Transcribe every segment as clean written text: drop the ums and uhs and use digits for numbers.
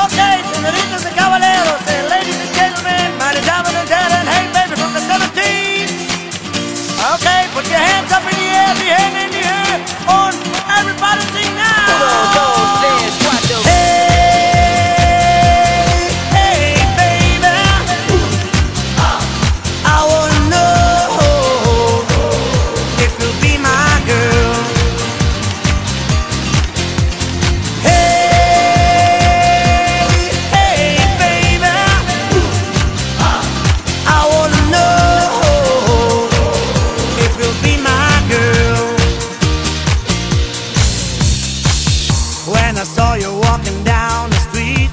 Okay, senoritas and caballeros, and ladies and gentlemen, mighty diamond and talent, hey baby from the 17. Okay, put your hands up in the air, the hand in the air, on, everybody sing now. When I saw you walking down the street,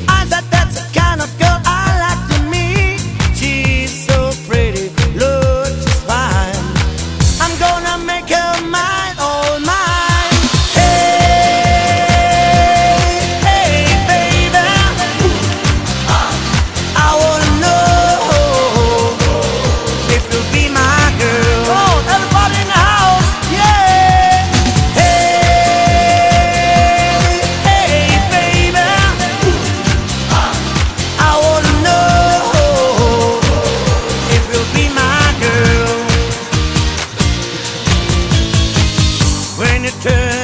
I thought that's the kind of girl I like to meet. She's so pretty, looks just fine. I'm gonna make her mine, all mine. Hey, hey, baby, I wanna know if you'll be my girl. Oh, everybody in the house, yeah. Turn